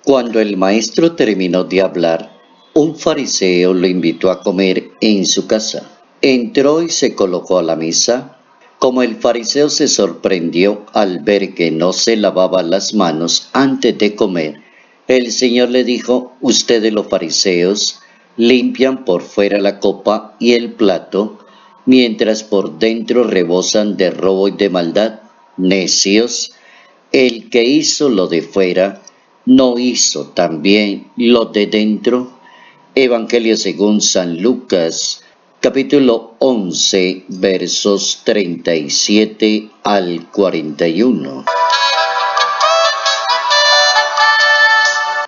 Cuando el maestro terminó de hablar, un fariseo lo invitó a comer en su casa. Entró y se colocó a la mesa. Como el fariseo se sorprendió al ver que no se lavaba las manos antes de comer, el Señor le dijo: ustedes los fariseos limpian por fuera la copa y el plato, mientras por dentro rebosan de robo y de maldad. Necios, el que hizo lo de fuera, ¿no hizo también lo de dentro? Evangelio según San Lucas, capítulo 11, versos 37 al 41.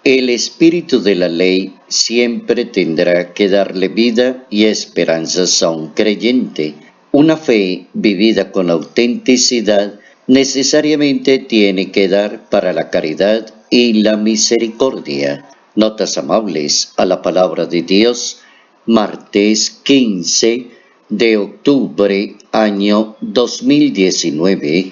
El espíritu de la ley siempre tendrá que darle vida y esperanzas a un creyente. Una fe vivida con autenticidad necesariamente tiene que dar para la caridad y la misericordia. Notas amables a la palabra de Dios, martes 15 de octubre, año 2019.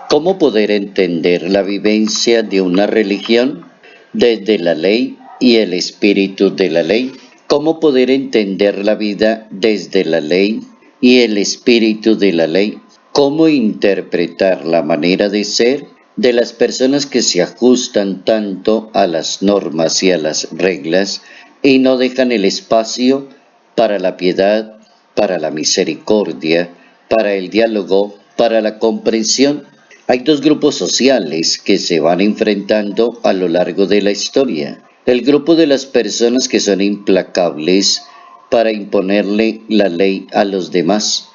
¿Cómo poder entender la vivencia de una religión desde la ley y el espíritu de la ley? ¿Cómo poder entender la vida desde la ley y el espíritu de la ley? ¿Cómo interpretar la manera de ser de las personas que se ajustan tanto a las normas y a las reglas y no dejan el espacio para la piedad, para la misericordia, para el diálogo, para la comprensión? Hay dos grupos sociales que se van enfrentando a lo largo de la historia. El grupo de las personas que son implacables para imponerle la ley a los demás,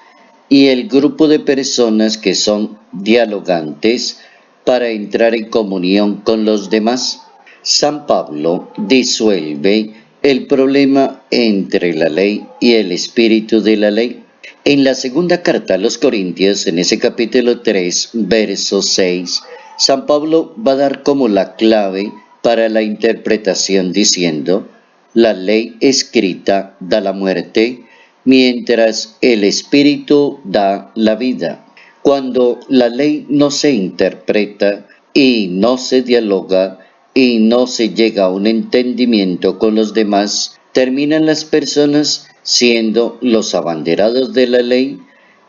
y el grupo de personas que son dialogantes para entrar en comunión con los demás. San Pablo disuelve el problema entre la ley y el espíritu de la ley. En la segunda carta a los Corintios, en ese capítulo 3, verso 6, San Pablo va a dar como la clave para la interpretación diciendo: la ley escrita da la muerte, mientras el Espíritu da la vida. Cuando la ley no se interpreta y no se dialoga y no se llega a un entendimiento con los demás, terminan las personas siendo los abanderados de la ley,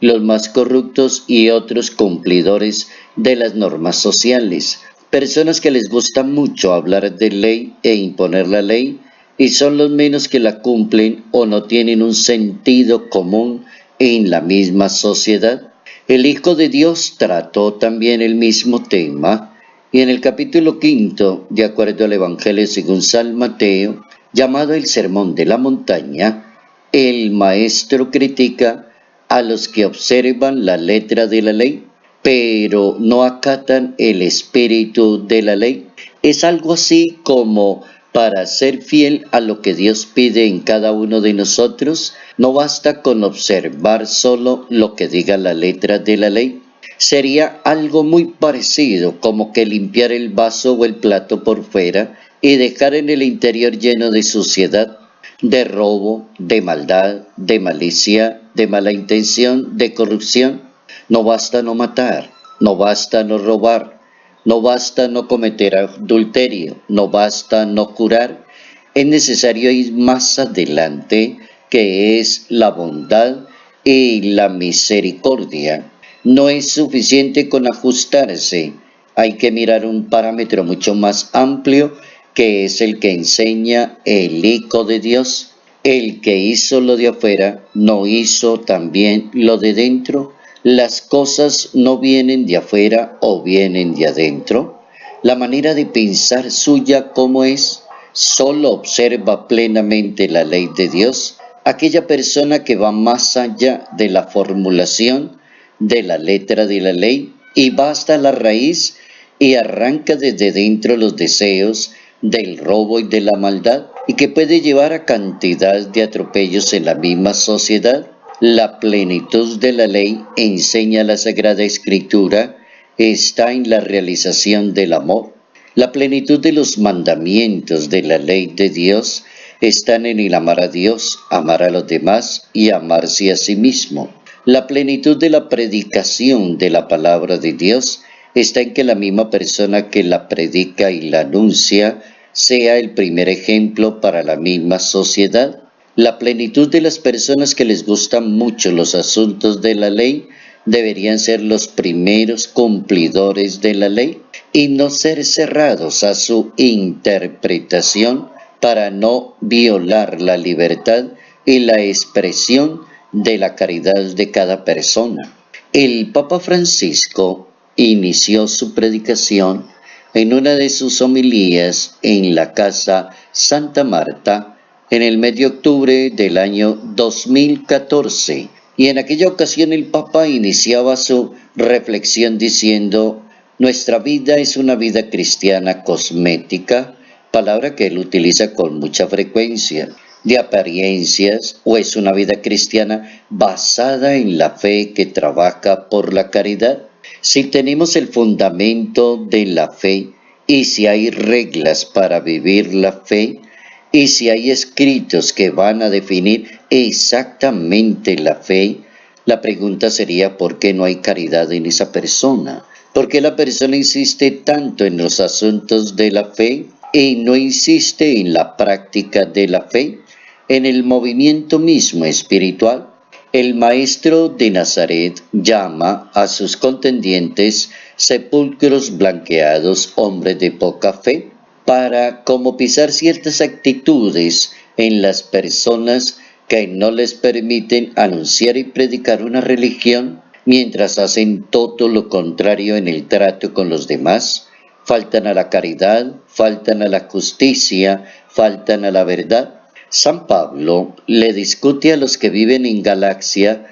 los más corruptos y otros cumplidores de las normas sociales. Personas que les gusta mucho hablar de ley e imponer la ley, y son los menos que la cumplen o no tienen un sentido común en la misma sociedad. El Hijo de Dios trató también el mismo tema, y en el capítulo 5, de acuerdo al Evangelio según San Mateo, llamado el Sermón de la Montaña, el maestro critica a los que observan la letra de la ley, pero no acatan el espíritu de la ley. Es algo así como: para ser fiel a lo que Dios pide en cada uno de nosotros, no basta con observar solo lo que diga la letra de la ley. Sería algo muy parecido como que limpiar el vaso o el plato por fuera y dejar en el interior lleno de suciedad, de robo, de maldad, de malicia, de mala intención, de corrupción. No basta no matar, no basta no robar, no basta no cometer adulterio, no basta no jurar. Es necesario ir más adelante, que es la bondad y la misericordia. No es suficiente con ajustarse, hay que mirar un parámetro mucho más amplio, que es el que enseña el Hijo de Dios. El que hizo lo de afuera, ¿no hizo también lo de dentro? Las cosas no vienen de afuera o vienen de adentro. La manera de pensar suya, ¿cómo es? Solo observa plenamente la ley de Dios aquella persona que va más allá de la formulación de la letra de la ley y va hasta la raíz y arranca desde dentro los deseos del robo y de la maldad, y que puede llevar a cantidad de atropellos en la misma sociedad. La plenitud de la ley, enseña la Sagrada Escritura, está en la realización del amor. La plenitud de los mandamientos de la ley de Dios están en el amar a Dios, amar a los demás y amarse a sí mismo. La plenitud de la predicación de la palabra de Dios está en que la misma persona que la predica y la anuncia sea el primer ejemplo para la misma sociedad. La plenitud de las personas que les gustan mucho los asuntos de la ley deberían ser los primeros cumplidores de la ley y no ser cerrados a su interpretación para no violar la libertad y la expresión de la caridad de cada persona. El Papa Francisco inició su predicación en una de sus homilías en la Casa Santa Marta en el mes de octubre del año 2014, y en aquella ocasión el Papa iniciaba su reflexión diciendo: nuestra vida es una vida cristiana cosmética, palabra que él utiliza con mucha frecuencia, de apariencias, o es una vida cristiana basada en la fe que trabaja por la caridad. Si tenemos el fundamento de la fe y si hay reglas para vivir la fe, y si hay escritos que van a definir exactamente la fe, la pregunta sería: ¿por qué no hay caridad en esa persona? ¿Por qué la persona insiste tanto en los asuntos de la fe y no insiste en la práctica de la fe, en el movimiento mismo espiritual? El maestro de Nazaret llama a sus contendientes sepulcros blanqueados, hombres de poca fe, para como pisar ciertas actitudes en las personas que no les permiten anunciar y predicar una religión, mientras hacen todo lo contrario en el trato con los demás. Faltan a la caridad, faltan a la justicia, faltan a la verdad. San Pablo le discute a los que viven en Galacia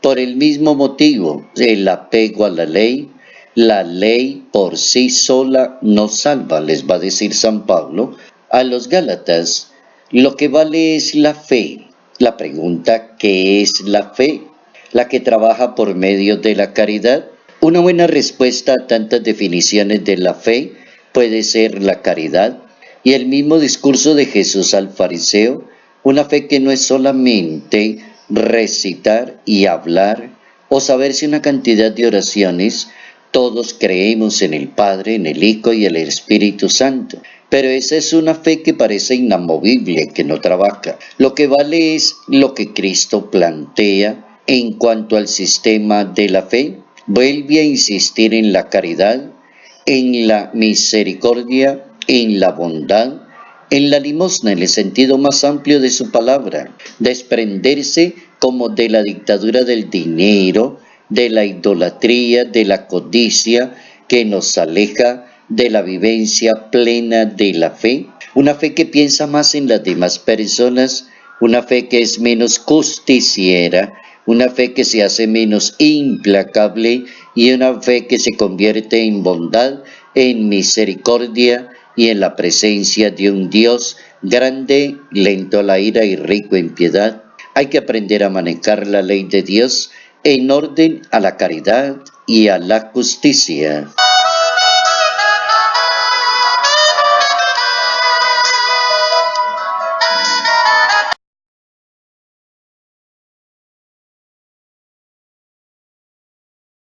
por el mismo motivo: el apego a la ley. La ley por sí sola no salva, les va a decir San Pablo a los Gálatas. Lo que vale es la fe. La pregunta: ¿qué es la fe? La que trabaja por medio de la caridad. Una buena respuesta a tantas definiciones de la fe puede ser la caridad. Y el mismo discurso de Jesús al fariseo: una fe que no es solamente recitar y hablar o saberse una cantidad de oraciones. Todos creemos en el Padre, en el Hijo y el Espíritu Santo, pero esa es una fe que parece inamovible, que no trabaja. Lo que vale es lo que Cristo plantea en cuanto al sistema de la fe. Vuelve a insistir en la caridad, en la misericordia, en la bondad, en la limosna, en el sentido más amplio de su palabra. Desprenderse como de la dictadura del dinero, de la idolatría, de la codicia, que nos aleja de la vivencia plena de la fe. Una fe que piensa más en las demás personas, una fe que es menos justiciera, una fe que se hace menos implacable y una fe que se convierte en bondad, en misericordia y en la presencia de un Dios grande, lento a la ira y rico en piedad. Hay que aprender a manejar la ley de Dios en orden a la caridad y a la justicia.